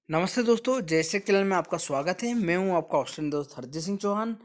नमस्ते दोस्तों, जयश्री चैनल में आपका स्वागत है। मैं हूं आपका ऑस्ट्रेलियन दोस्त हरजीत सिंह चौहान।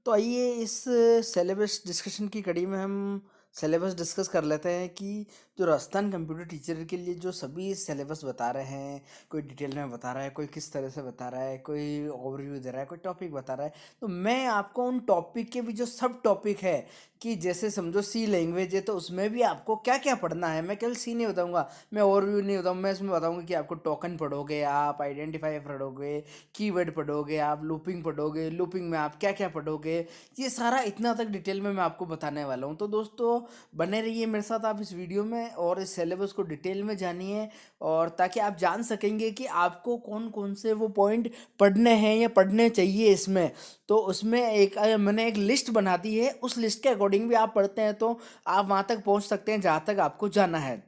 तो आइए इस सिलेबस डिस्कशन की कड़ी में हम सिलेबस डिस्कस कर लेते हैं कि जो राजस्थान कंप्यूटर टीचर के लिए जो सभी सिलेबस बता रहे हैं, कोई डिटेल में बता रहा है, कोई किस तरह से बता रहा है, कोई ओवरव्यू दे रहा है, कोई टॉपिक बता रहा है। तो मैं आपको उन टॉपिक के भी जो सब टॉपिक है कि जैसे समझो सी लैंग्वेज है तो उसमें भी आपको क्या क्या पढ़ना है, मैं केवल सी नहीं बताऊंगा, मैं ओवरव्यू नहीं बताऊंगा, मैं इसमें बताऊंगा कि आपको टोकन पढ़ोगे, आप आइडेंटिफायर पढ़ोगे, कीवर्ड पढ़ोगे, आप लूपिंग पढ़ोगे, लूपिंग में आप क्या क्या पढ़ोगे, ये सारा इतना तक डिटेल में मैं आपको बताने वाला हूँ। तो दोस्तों बने रहिए मेरे साथ आप इस वीडियो में और इस सिलेबस को डिटेल में जानिए, और ताकि आप जान सकेंगे कि आपको कौन कौन से वो पॉइंट पढ़ने हैं या पढ़ने चाहिए इसमें। तो उसमें मैंने एक लिस्ट बना दी है, उस लिस्ट के अकॉर्डिंग भी आप पढ़ते हैं तो आप वहाँ तक पहुँच सकते हैं जहाँ तक आपको जाना है।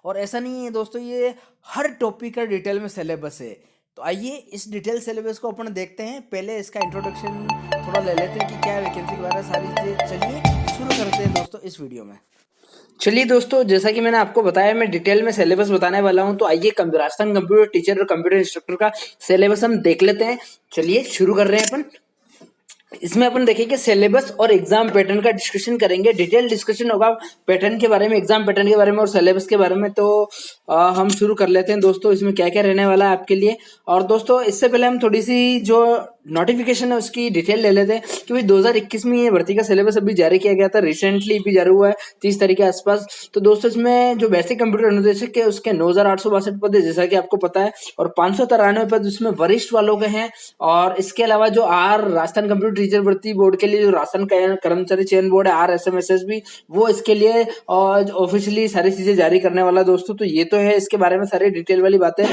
और ऐसा नहीं है दोस्तों, ये हर टॉपिक का डिटेल में सिलेबस है। तो आइए इस डिटेल सिलेबस को अपन देखते हैं। पहले इसका इंट्रोडक्शन थोड़ा ले लेते हैं कि क्या है वैकेंसी वगैरह सारी चीज़ें। चलिए शुरू करते हैं दोस्तों इस वीडियो में। चलिए दोस्तों, जैसा कि मैंने आपको बताया, मैं डिटेल में सिलेबस बताने वाला हूं। तो आइए राजस्थान कंप्यूटर टीचर और कंप्यूटर इंस्ट्रक्टर का सिलेबस हम देख लेते हैं। चलिए शुरू कर रहे हैं अपन। इसमें अपन देखेंगे सिलेबस और एग्जाम पैटर्न का डिस्कशन करेंगे। डिटेल डिस्कशन होगा पैटर्न के बारे में, एग्जाम पैटर्न के बारे में और सिलेबस के बारे में। तो हम शुरू कर लेते हैं दोस्तों, इसमें क्या क्या रहने वाला है आपके लिए। और दोस्तों इससे पहले हम थोड़ी सी जो नोटिफिकेशन है उसकी डिटेल ले लेते हैं, क्योंकि 2021 में ये भर्ती का सिलेबस अभी जारी किया गया था, रिसेंटली भी जारी हुआ है 30 तारीख के आसपास। तो दोस्तों इसमें जो बेसिक कंप्यूटर अनुदेशक है उसके 9,862 पद है, जैसा कि आपको पता है, और 593 पद उसमें वरिष्ठ वालों के हैं। और इसके अलावा जो राजस्थान कंप्यूटर टीचर भर्ती बोर्ड के लिए जो राजस्थान कर्मचारी चयन बोर्ड है RSMSSB, वो इसके लिए और ऑफिशियली सारी चीजें जारी करने वाला है दोस्तों। तो ये तो है इसके बारे में सारी डिटेल वाली बातें।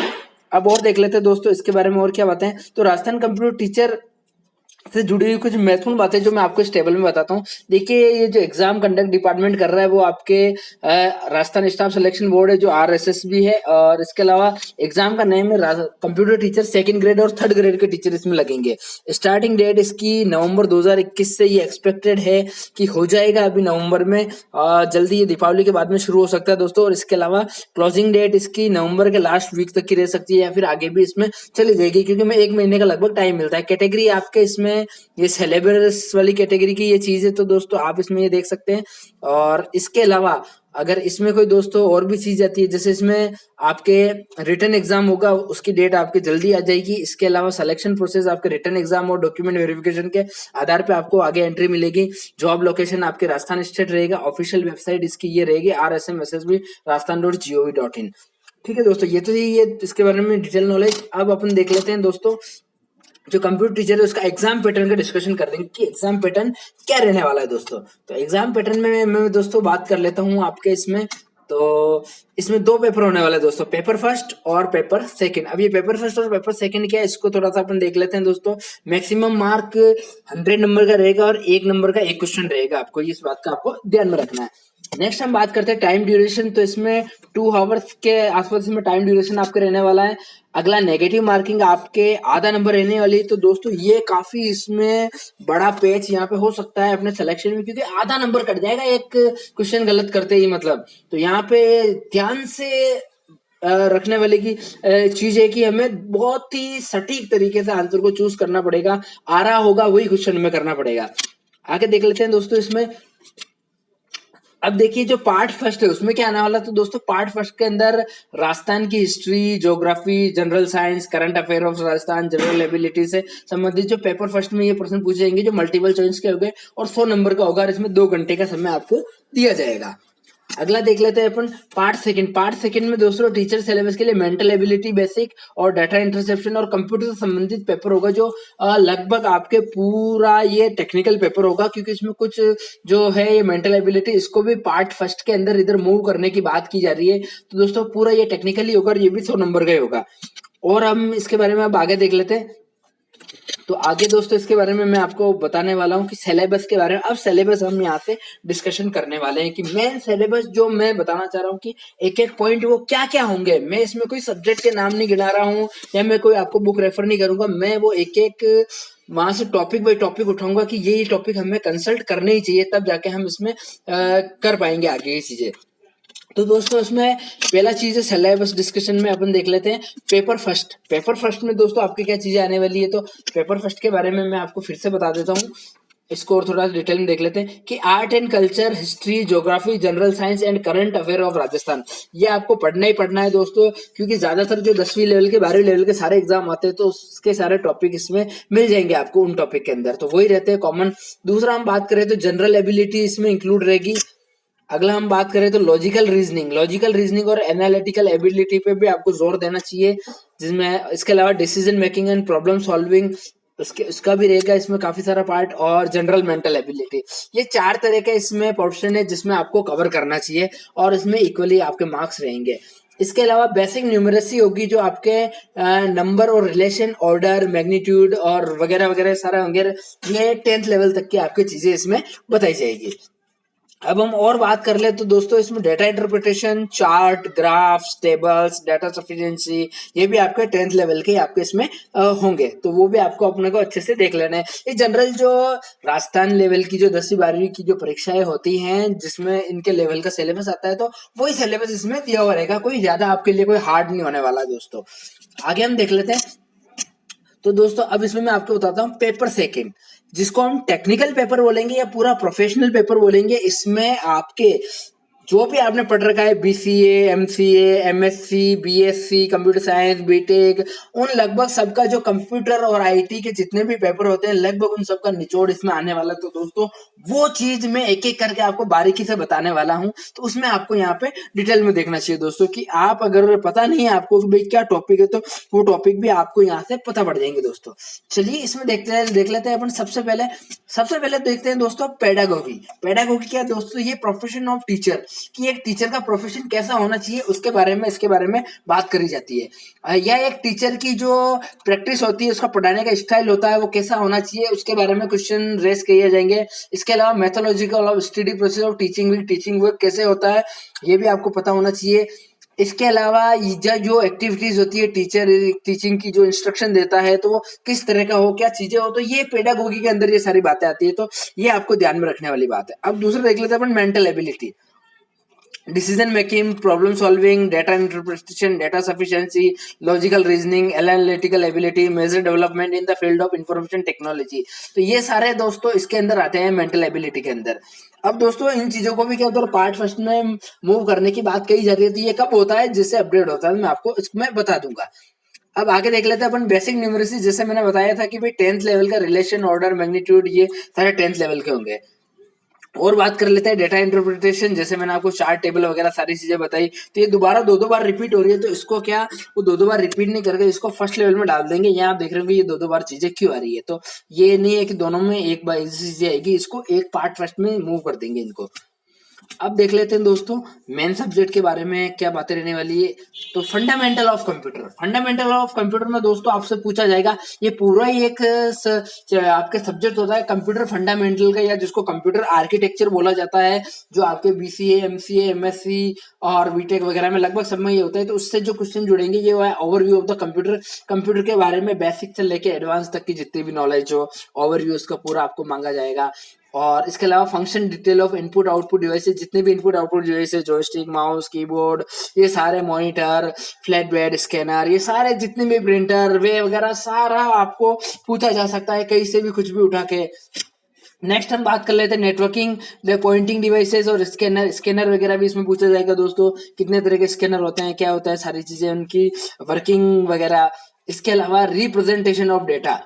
अब और देख लेते हैं दोस्तों इसके बारे में और क्या बातें हैं। तो राजस्थान कंप्यूटर टीचर से जुड़ी हुई कुछ महत्वपूर्ण बातें जो मैं आपको इस टेबल में बताता हूँ। देखिए, ये जो एग्जाम कंडक्ट डिपार्टमेंट कर रहा है वो आपके राजस्थान स्टाफ सिलेक्शन बोर्ड है जो RSSB है। और इसके अलावा एग्जाम का नेम है कंप्यूटर टीचर सेकंड ग्रेड और थर्ड ग्रेड के टीचर इसमें लगेंगे। स्टार्टिंग डेट इसकी नवंबर 2021 से ये एक्सपेक्टेड है कि हो जाएगा अभी नवंबर में। जल्दी ये दीपावली के बाद में शुरू हो सकता है दोस्तों। और इसके अलावा क्लोजिंग डेट इसकी नवंबर के लास्ट वीक तक की रह सकती है या फिर आगे भी इसमें चली जाएगी, क्योंकि मैं 1 महीने का लगभग टाइम मिलता है। कैटेगरी आपके इसमें ये सिलेबस वाली कैटेगरी की ये चीज है, तो दोस्तों आप इसमें ये देख सकते हैं। और इसके अलावा अगर इसमें कोई दोस्तों और भी चीज आती है, जैसे इसमें आपके रिटन एग्जाम होगा, उसकी डेट आपके जल्दी आ जाएगी। इसके अलावा सिलेक्शन प्रोसेस आपके रिटन एग्जाम और डॉक्यूमेंट वेरिफिकेशन के आधार पे आपको आगे एंट्री मिलेगी। जॉब लोकेशन आपके राजस्थान स्टेट रहेगा। ऑफिशियल वेबसाइट इसकी ये रहेगी RSMSSB rajasthan.gov.in। ठीक है दोस्तों, ये तो ये इसके बारे में डिटेल नॉलेज। अब अपन देख लेते हैं दोस्तों, जो कंप्यूटर टीचर है उसका एग्जाम पैटर्न का डिस्कशन कर देंगे कि एग्जाम पैटर्न क्या रहने वाला है दोस्तों। तो एग्जाम पैटर्न में मैं दोस्तों बात कर लेता हूँ आपके इसमें। तो इसमें 2 पेपर होने वाले हैं दोस्तों, पेपर फर्स्ट और पेपर सेकंड। अब ये पेपर फर्स्ट और पेपर सेकंड क्या है, इसको थोड़ा सा अपन देख लेते हैं दोस्तों। मैक्सिमम मार्क 100 नंबर का रहेगा और 1 नंबर का एक क्वेश्चन रहेगा। आपको इस बात का आपको ध्यान में रखना है। नेक्स्ट हम बात करते हैं टाइम ड्यूरेशन। तो इसमें 2 आवर्स के आसपास इसमें टाइम ड्यूरेशन आपके रहने वाला है। अगला नेगेटिव मार्किंग आपके आधा नंबर रहने वाली है। तो दोस्तों ये काफी इसमें बड़ा पेच यहाँ पे हो सकता है अपने सिलेक्शन में, क्योंकि आधा नंबर कट जाएगा एक क्वेश्चन गलत करते ही, मतलब। तो यहाँ पे ध्यान से रखने वाले की चीज है कि हमें बहुत ही सटीक तरीके से आंसर को चूज करना पड़ेगा। आ रहा होगा वही क्वेश्चन में करना पड़ेगा। आगे देख लेते हैं दोस्तों इसमें। अब देखिए, जो पार्ट फर्स्ट है उसमें क्या आने वाला। तो दोस्तों पार्ट फर्स्ट के अंदर राजस्थान की history, geography, general science, current affair of Rajasthan, general ability से संबंधित जो पेपर फर्स्ट में ये प्रश्न पूछे जाएंगे, जो मल्टीपल चॉइस के होंगे और 100 नंबर का होगा, और इसमें 2 घंटे का समय आपको दिया जाएगा। अगला देख लेते हैं अपन पार्ट सेकंड। पार्ट सेकंड में दोस्तों टीचर सिलेबस के लिए मेंटल एबिलिटी बेसिक और डाटा इंटरसेप्शन और कंप्यूटर से संबंधित पेपर होगा, जो लगभग आपके पूरा ये टेक्निकल पेपर होगा, क्योंकि इसमें कुछ जो है ये मेंटल एबिलिटी, इसको भी पार्ट फर्स्ट के अंदर इधर मूव करने की बात की जा रही है। तो दोस्तों पूरा ये टेक्निकली होगा और ये भी 100 नंबर का ही होगा। और हम इसके बारे में अब आगे देख लेते हैं। तो आगे दोस्तों इसके बारे में मैं आपको बताने वाला हूँ कि सिलेबस के बारे में। अब सिलेबस हम यहाँ से डिस्कशन करने वाले हैं कि मेन सिलेबस जो मैं बताना चाह रहा हूँ कि एक एक पॉइंट वो क्या क्या होंगे। मैं इसमें कोई सब्जेक्ट के नाम नहीं गिना रहा हूँ या मैं कोई आपको बुक रेफर नहीं करूंगा। मैं वो एक एक वहां से टॉपिक बाई टॉपिक उठाऊंगा कि ये टॉपिक हमें कंसल्ट करने ही चाहिए, तब जाके हम इसमें कर पाएंगे आगे ये चीजें। तो दोस्तों इसमें पहला चीज है सिलेबस डिस्कशन में अपन देख लेते हैं पेपर फर्स्ट। पेपर फर्स्ट में दोस्तों आपकी क्या चीजें आने वाली है, तो पेपर फर्स्ट के बारे में मैं आपको फिर से बता देता हूँ। इसको और थोड़ा डिटेल में देख लेते हैं कि art and culture, history, geography, general science and current affair of Rajasthan, ये आपको पढ़ना ही पढ़ना है दोस्तों, क्योंकि ज्यादातर जो 10वीं लेवल के 12वीं लेवल के सारे एग्जाम आते हैं तो उसके सारे टॉपिक इसमें मिल जाएंगे आपको उन टॉपिक के अंदर, तो वही रहते हैं कॉमन। दूसरा हम बात करें तो जनरल एबिलिटी इसमें इंक्लूड रहेगी। अगला हम बात करें तो लॉजिकल रीजनिंग और एनालिटिकल एबिलिटी पे भी आपको जोर देना चाहिए, जिसमें इसके अलावा decision making and problem solving उसका भी रहेगा इसमें काफी सारा पार्ट, और जनरल मेंटल एबिलिटी। ये 4 तरह के इसमें पोर्शन है जिसमें आपको कवर करना चाहिए और इसमें इक्वली आपके मार्क्स रहेंगे। इसके अलावा बेसिक न्यूमरेसी होगी, जो आपके नंबर और रिलेशन, ऑर्डर, मैग्नीट्यूड और वगैरह वगैरह सारा वगैरह ये 10th लेवल तक की आपकी चीजें इसमें बताई जाएगी। अब हम और बात कर ले तो दोस्तों इसमें data interpretation, chart, graphs, tables, data sufficiency, ये भी आपके 10th लेवल के आपके इसमें होंगे, तो वो भी आपको अपने को अच्छे से देख लेना है। ये जनरल जो राजस्थान लेवल की जो 10वीं 12वीं की जो परीक्षाएं होती हैं जिसमें इनके लेवल का सिलेबस आता है, तो वही सिलेबस इसमें दिया हुआ रहेगा, कोई ज्यादा आपके लिए कोई हार्ड नहीं होने वाला दोस्तों। आगे हम देख लेते हैं। तो दोस्तों अब इसमें मैं आपको बताता हूँ पेपर सेकंड, जिसको हम टेक्निकल पेपर बोलेंगे या पूरा प्रोफेशनल पेपर बोलेंगे। इसमें आपके जो भी आपने पढ़ रखा है, BCA, MCA, MSc, BSc, computer science, BTech, उन लगभग सबका जो कंप्यूटर और आईटी के जितने भी पेपर होते हैं लगभग उन सबका निचोड़ इसमें आने वाला है। तो दोस्तों वो चीज मैं एक एक करके आपको बारीकी से बताने वाला हूं, तो उसमें आपको यहाँ पे डिटेल में देखना चाहिए दोस्तों, कि आप अगर पता नहीं है आपको कि भाई क्या टॉपिक है, तो वो टॉपिक भी आपको यहाँ से पता पड़ जाएंगे दोस्तों। चलिए इसमें देख लेते हैं अपन। सबसे पहले देखते हैं दोस्तों पेडागोगी। पेडागोगी क्या है दोस्तों, ये प्रोफेशन ऑफ टीचर, कि एक टीचर का प्रोफेशन कैसा होना चाहिए उसके बारे में, इसके बारे में बात करी जाती है। यह एक टीचर की जो प्रैक्टिस होती है, उसका पढ़ाने का स्टाइल होता है, वो कैसा होना चाहिए उसके बारे में क्वेश्चन रेस किए जाएंगे। इसके अलावा मेथोलॉजिकल और study process of teaching work कैसे होता है, ये भी आपको पता होना चाहिए। इसके अलावा जो एक्टिविटीज होती है टीचर टीचिंग की, जो इंस्ट्रक्शन देता है तो वो किस तरह का हो, क्या चीजें हो, तो ये पेडागोगी के अंदर ये सारी बातें आती है, तो ये आपको ध्यान में रखने वाली बात है। अब दूसरा देख लेते हैं अपन mental ability, decision making, problem solving, data interpretation, data sufficiency, logical reasoning, analytical ability, major development in the field of information technology, तो ये सारे दोस्तों इसके अंदर आते हैं मेंटल एबिलिटी के अंदर। अब दोस्तों इन चीजों को भी क्या उधर पार्ट फर्स्ट में मूव करने की बात कही जा रही है, तो ये कब होता है, जिससे अपडेट होता है, मैं आपको इसमें बता दूंगा। अब आगे देख लेते हैं अपन बेसिक न्यूमरेसी। जैसे मैंने बताया था कि भाई 10th लेवल का रिलेशन, ऑर्डर, मैग्नीट्यूड, ये सारे 10th लेवल के होंगे। और बात कर लेते हैं डेटा इंटरप्रिटेशन। जैसे मैंने आपको चार्ट, टेबल वगैरह सारी चीजें बताई, तो ये दोबारा दो दो बार रिपीट हो रही है, तो इसको क्या वो दो दो बार रिपीट नहीं करके इसको फर्स्ट लेवल में डाल देंगे। यहाँ आप देख रहे हो कि ये दो दो बार चीजें क्यों आ रही है, तो ये नहीं है कि दोनों में एक बार ऐसी चीजें आएगी, इसको एक पार्ट फर्स्ट में मूव कर देंगे इनको। अब देख लेते हैं दोस्तों मेन सब्जेक्ट के बारे में क्या बातें रहने वाली है। तो फंडामेंटल ऑफ कंप्यूटर में दोस्तों आपसे पूछा जाएगा, ये पूरा ही एक आपके सब्जेक्ट होता है कंप्यूटर फंडामेंटल का, या जिसको कंप्यूटर आर्किटेक्चर बोला जाता है, जो आपके बीसीए, एमसीए, एमएससी और बीटेक वगैरह में लगभग सब में ये होता है। तो उससे जो क्वेश्चन जुड़ेंगे ये है overview of the computer, computer के बारे में बेसिक से लेके एडवांस तक की जितनी भी नॉलेज हो, ओवरव्यू उसका पूरा आपको मांगा जाएगा। और इसके अलावा function detail of input output devices, जितने भी input output devices, joystick, mouse, keyboard, ये सारे मॉनिटर, फ्लैट बेड, स्कैनर, ये सारे जितने भी प्रिंटर वे वगैरह सारा आपको पूछा जा सकता है कहीं से भी कुछ भी उठा के। नेक्स्ट हम बात कर लेते हैं नेटवर्किंग, द पॉइंटिंग डिवाइसेस और स्कैनर वगैरह भी इसमें पूछा जाएगा दोस्तों, कितने तरह के स्कैनर होते हैं, क्या होता है, सारी चीजें उनकी वर्किंग वगैरह। इसके अलावा रिप्रेजेंटेशन ऑफ डेटा,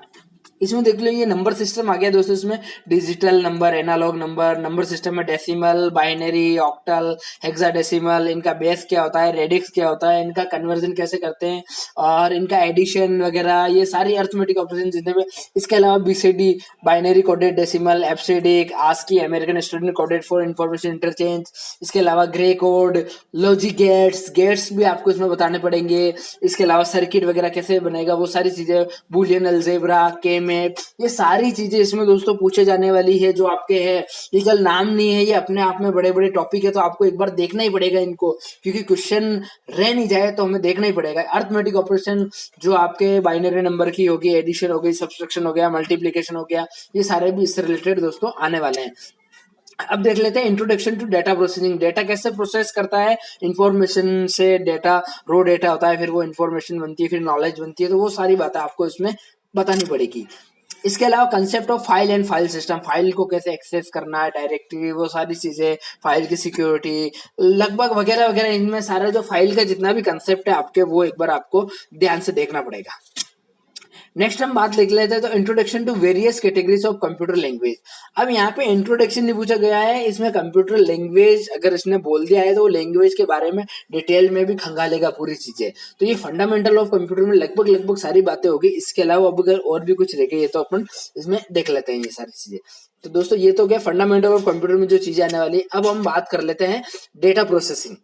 इसमें देख लो ये नंबर सिस्टम आ गया दोस्तों। इसमें digital number, analogue number, number system में डेसिमल, बाइनरी, ऑक्टल, हेक्साडेसिमल, इनका बेस क्या होता है, रेडिक्स क्या होता है, इनका कन्वर्जन कैसे करते हैं, और इनका एडिशन वगैरह, ये सारी अर्थमेटिक ऑपरेशन जितने भी। इसके अलावा BCD, binary coded decimal, EBCDIC, ASCII, American student coded for information interchange. इसके अलावा ग्रे कोड, लॉजिक गेट्स भी आपको इसमें बताने पड़ेंगे। इसके अलावा सर्किट वगैरह कैसे बनेगा, वो सारी चीजें, बुलियन अलजेब्रा, के मैप, ये सारी चीजें इसमें दोस्तों पूछे जाने वाली है। जो आपके है ये कल नाम नहीं है, ये अपने आप में बड़े बड़े टॉपिक है, तो आपको एक बार देखना ही पड़ेगा इनको, क्योंकि क्वेश्चन रह नहीं जाए तो हमें देखना ही पड़ेगा। अर्थमेटिक ऑपरेशन जो आपके बाइनरी नंबर की होगी, एडिशन हो गई, सब्सट्रैक्शन हो गया, मल्टीप्लीकेशन हो गया, ये सारे भी इससे रिलेटेड दोस्तों आने वाले हैं। अब देख लेते हैं introduction to data processing. Data कैसे प्रोसेस करता है, इंफॉर्मेशन से डेटा, रो डेटा होता है, फिर वो इंफॉर्मेशन बनती है, फिर नॉलेज बनती है, तो वो सारी बातें आपको इसमें बतानी पड़ेगी। इसके अलावा concept of file and file system, file को कैसे एक्सेस करना है डायरेक्टली, वो सारी चीजें, फाइल की सिक्योरिटी लगभग वगैरह वगैरह, इनमें सारा जो फाइल का जितना भी कंसेप्ट है आपके, वो एक बार आपको ध्यान से देखना पड़ेगा। नेक्स्ट हम बात लिख लेते हैं तो introduction to various categories of computer language. अब यहाँ पे इंट्रोडक्शन नहीं पूछा गया है, इसमें कंप्यूटर लैंग्वेज अगर इसने बोल दिया है तो वो लैंग्वेज के बारे में डिटेल में भी खंगालेगा पूरी चीजें। तो ये फंडामेंटल ऑफ कंप्यूटर में लगभग लगभग सारी बातें होगी। इसके अलावा अब अगर और भी कुछ रह गई है तो अपन इसमें देख लेते हैं ये सारी चीजें। तो दोस्तों ये तो क्या फंडामेंटल ऑफ कंप्यूटर में जो चीजें आने वाली है। अब हम बात कर लेते हैं डेटा प्रोसेसिंग।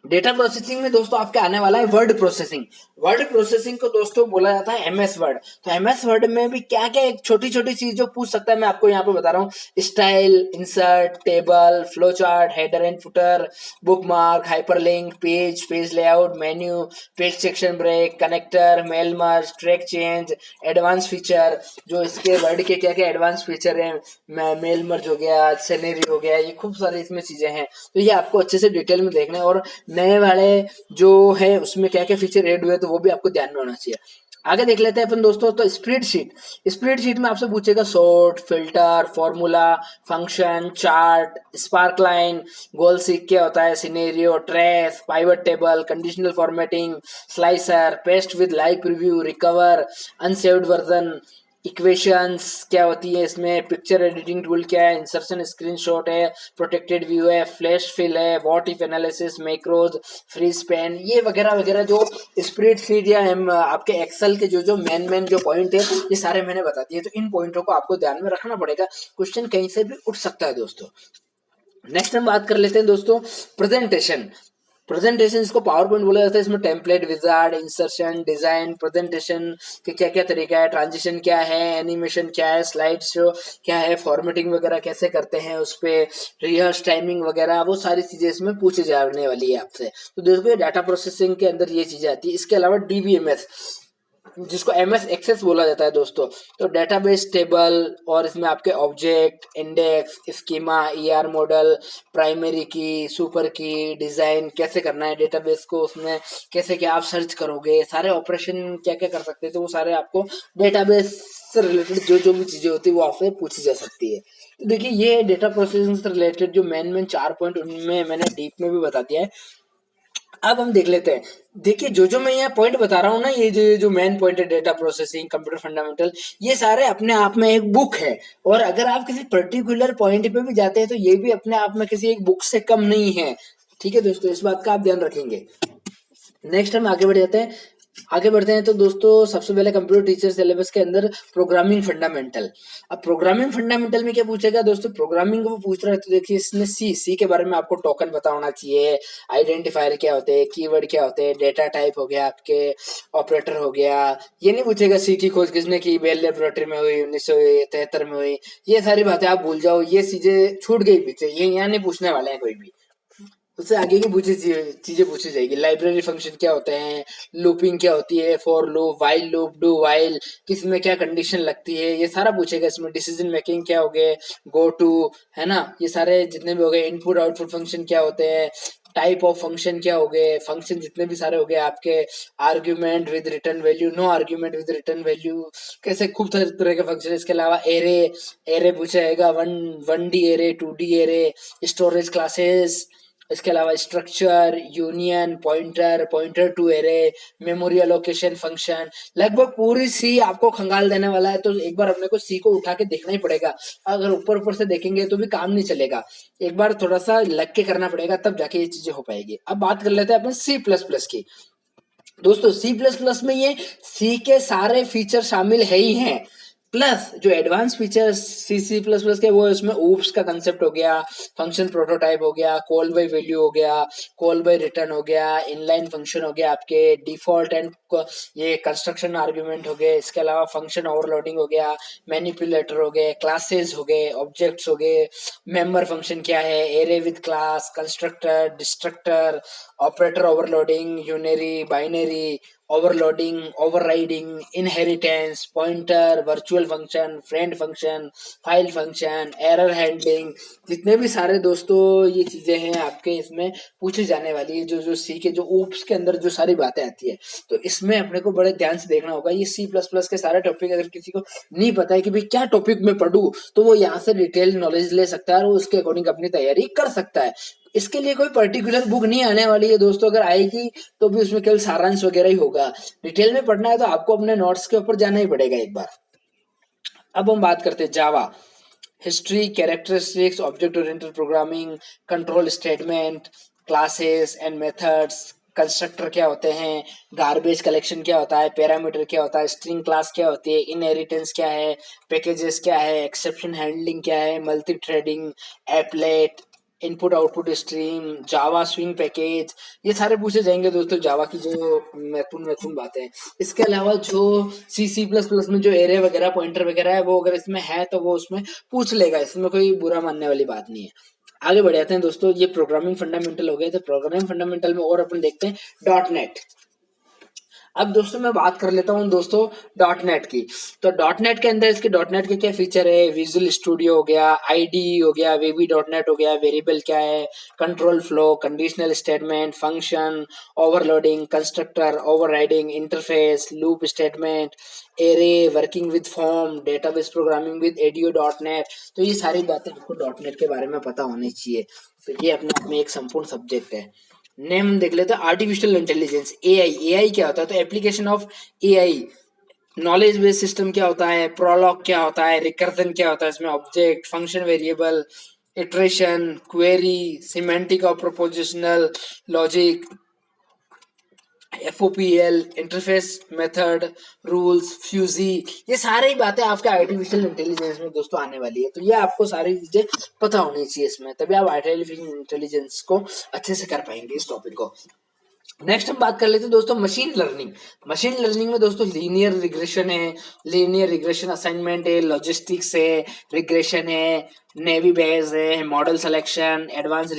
डेटा प्रोसेसिंग में दोस्तों आपके आने वाला है वर्ड प्रोसेसिंग। वर्ड प्रोसेसिंग को दोस्तों बोला जाता है एमएस वर्ड। तो एमएस वर्ड में भी क्या क्या एक छोटी छोटी चीज जो पूछ सकता है, मैं आपको यहाँ पे बता रहा हूँ। Style, insert, table, flow chart, header and footer, bookmark, hyperlink, page, page layout, menu, page section break, connector, mail merge, track change, advance feature. जो इसके वर्ड के क्या क्या एडवांस फीचर है, मेल मर्ज हो गया, सिनेरी हो गया, ये खूब सारी इसमें चीजें हैं। तो ये आपको अच्छे से डिटेल में देखना है, और नए वाले जो है उसमें क्या क्या फीचर ऐड हुए तो वो भी आपको ध्यान में होना चाहिए। आगे देख लेते हैं अपन दोस्तों। तो स्प्रेडशीट, स्प्रेडशीट में आपसे पूछेगा sort, filter, formula, function, chart, spark line, goal seek क्या होता है, scenario, trace, pivot table, conditional formatting, slicer, paste with live preview, recover, unsaved version, equations क्या होती है इसमें, पिक्चर एडिटिंग टूल क्या है, इंसर्शन स्क्रीनशॉट है, प्रोटेक्टेड व्यू है, फ्लैश फिल है, what if analysis, macros, free span, ये वगैरह वगैरह जो स्प्रेडशीट या आपके एक्सेल के जो जो मेन जो पॉइंट है ये सारे मैंने बता दिए। तो इन पॉइंटों को आपको ध्यान में रखना पड़ेगा, क्वेश्चन कहीं से भी उठ सकता है दोस्तों। नेक्स्ट हम बात कर लेते हैं दोस्तों प्रेजेंटेशन। प्रेजेंटेशन इसको पावर पॉइंट बोला जाता है। इसमें template, wizard, insertion, design, presentation के क्या क्या तरीका है, ट्रांजिशन क्या है, एनिमेशन क्या है, स्लाइड शो क्या है, फॉर्मेटिंग वगैरह कैसे करते हैं उस पे, रिहर्स टाइमिंग वगैरह, वो सारी चीजें इसमें पूछी जाने वाली है आपसे। तो देखो ये डाटा प्रोसेसिंग के अंदर ये चीजें आती है। इसके अलावा डीबीएमएस, जिसको एमएस एक्सेस बोला जाता है दोस्तों। तो डेटाबेस टेबल, और इसमें आपके object, index, schema, ER model, primary की, सुपर की, डिजाइन कैसे करना है डेटाबेस को, उसमें कैसे क्या आप सर्च करोगे, सारे ऑपरेशन क्या क्या कर सकते हैं, तो वो सारे आपको डेटाबेस से रिलेटेड जो जो भी चीजें होती है वो आपसे पूछी जा सकती है। तो देखिए ये डेटा प्रोसेसिंग से रिलेटेड जो मेन 4 पॉइंट उनमें मैंने डीप में भी बता दिया है। अब हम देख लेते हैं। देखिए जो जो मैं यहाँ पॉइंट बता रहा हूँ ना, ये जो मेन पॉइंट है डेटा प्रोसेसिंग, कंप्यूटर फंडामेंटल, ये सारे अपने आप में एक बुक है। और अगर आप किसी पर्टिकुलर पॉइंट पे भी जाते हैं तो ये भी अपने आप में किसी एक बुक से कम नहीं है। ठीक है दोस्तों, इस बात का आप ध्यान रखेंगे। नेक्स्ट हम आगे बढ़ जाते हैं। आगे बढ़ते हैं तो दोस्तों सबसे पहले कंप्यूटर टीचर सिलेबस के अंदर प्रोग्रामिंग फंडामेंटल। अब प्रोग्रामिंग फंडामेंटल में क्या पूछेगा दोस्तों, प्रोग्रामिंग को वो पूछ रहा है तो देखिए इसमें सी के बारे में आपको टोकन पता होना चाहिए, आइडेंटिफायर क्या होते हैं, कीवर्ड क्या होते हैं, डेटा टाइप हो गया, आपके ऑपरेटर हो गया। ये नहीं पूछेगा सी की खोज किसने की, बेल लेबोरेटरी में हुई, 1973 में हुई, ये सारी बातें आप भूल जाओ, ये चीजें छूट गई पीछे, ये यहाँ नहीं पूछने वाले हैं कोई भी। उससे आगे की पूछी चीजें पूछी जाएगी। लाइब्रेरी फंक्शन क्या होते हैं, लूपिंग क्या होती है, for loop, while loop, do while, किस में क्या कंडीशन लगती है, ये सारा पूछेगा इसमें। डिसीजन मेकिंग क्या हो गए, गो टू, है ना, ये सारे जितने भी हो गए। इनपुट आउटपुट फंक्शन क्या होते हैं, टाइप ऑफ फंक्शन क्या हो गए, फंक्शन जितने भी सारे हो गए आपके, argument with return value, no argument with return value, कैसे खूब सारे तरह के फंक्शन। इसके अलावा एरे, एरे पूछा जाएगा, one D array, two D array, storage classes. इसके अलावा structure, union, pointer, pointer to array, memory allocation function, लगभग पूरी सी आपको खंगाल देने वाला है। तो एक बार अपने को सी को उठा के देखना ही पड़ेगा। अगर ऊपर ऊपर से देखेंगे तो भी काम नहीं चलेगा, एक बार थोड़ा सा लग के करना पड़ेगा, तब जाके ये चीजें हो पाएगी। अब बात कर लेते हैं अपन सी प्लस प्लस की। दोस्तों सी प्लस प्लस में ये सी के सारे फीचर शामिल है ही हैं, प्लस जो advance features C plus plus के वो है, उसमें ऊप्स का कंसेप्ट हो गया, फंक्शन प्रोटोटाइप हो गया, कॉल बाय वैल्यू हो गया, कॉल बाय रिटर्न हो गया, इनलाइन फंक्शन हो गया, आपके डिफॉल्ट एंड ये कंस्ट्रक्शन आर्ग्यूमेंट हो गए। इसके अलावा फंक्शन ओवरलोडिंग हो गया, मैनिपुलेटर हो गए, क्लासेस हो गए, ऑब्जेक्ट्स हो गए, मेंबर फंक्शन क्या है, array with class, constructor, destructor, operator overloading, unary, binary, overloading, overriding, inheritance, pointer, virtual function, friend function, file function, error handling, जितने भी सारे दोस्तों ये चीजें हैं आपके इसमें पूछी जाने वाली है। जो जो सी के जो ऊप्स के अंदर जो सारी बातें आती है, तो इसमें अपने को बड़े ध्यान से देखना होगा। ये सी प्लस प्लस के सारे टॉपिक अगर किसी को नहीं पता है कि भाई क्या टॉपिक में पढ़ूं, तो वो यहाँ से डिटेल नॉलेज ले सकता है और उसके अकॉर्डिंग अपनी तैयारी कर सकता है। इसके लिए कोई पर्टिकुलर बुक नहीं आने वाली है दोस्तों, अगर आएगी तो भी उसमें केवल सारांश वगैरह ही होगा। डिटेल में पढ़ना है तो आपको अपने नोट्स के ऊपर जाना ही पड़ेगा एक बार। अब हम बात करते हैं Java, history, characteristics, object oriented programming, control statement, classes and methods, constructor क्या होते हैं, गार्बेज कलेक्शन क्या होता है, पैरामीटर क्या होता है, स्ट्रिंग क्लास क्या होती है, इनहेरिटेंस क्या है, पैकेजेस क्या है, एक्सेप्शन हैंडलिंग क्या है, multi threading, applet, input output stream, Java swing package, ये सारे पूछे जाएंगे दोस्तों जावा की जो महत्वपूर्ण महत्वपूर्ण बातें हैं। इसके अलावा जो सी प्लस प्लस में जो एरे वगैरह पॉइंटर वगैरह है, वो अगर इसमें है तो वो उसमें पूछ लेगा, इसमें कोई बुरा मानने वाली बात नहीं है। आगे बढ़ जाते हैं दोस्तों, ये प्रोग्रामिंग फंडामेंटल हो गए। तो प्रोग्रामिंग फंडामेंटल में और अपन देखते हैं डॉट नेट। अब दोस्तों मैं बात कर लेता हूँ दोस्तों डॉट नेट की। तो डॉट नेट के अंदर इसके डॉट नेट के क्या फीचर है, विजुअल स्टूडियो हो गया, आईडी हो गया, वेबी डॉट नेट हो गया, वेरिएबल क्या है, control flow, conditional statement, function, overloading, constructor, overriding, interface, loop statement, array, working with form, database programming with ADO dot net. तो ये सारी बातें आपको डॉट नेट के बारे में पता होनी चाहिए। तो ये अपने आप में एक संपूर्ण सब्जेक्ट है। नेम देख लेते हैं, आर्टिफिशियल इंटेलिजेंस, एआई। एआई क्या होता है, तो application of AI. Knowledge based system क्या होता है, प्रोलॉग क्या होता है, रिकर्जन क्या होता है, इसमें object, function, variable, iteration, query, semantic और propositional logic, FOPL, interface method, rules, fuzzy, ये सारी बातें आपके आर्टिफिशियल इंटेलिजेंस में दोस्तों आने वाली है। तो ये आपको सारी चीजें पता होनी चाहिए इसमें, तभी आप आर्टिफिशियल इंटेलिजेंस को अच्छे से कर पाएंगे इस टॉपिक को। नेक्स्ट हम बात कर लेते हैं दोस्तों मशीन लर्निंग। मशीन लर्निंग में दोस्तों लीनियर रिग्रेशन है, लीनियर रिग्रेशन असाइनमेंट है, लॉजिस्टिक्स है, रिग्रेशन है, नेवी बेस है, मॉडल सिलेक्शन, एडवांस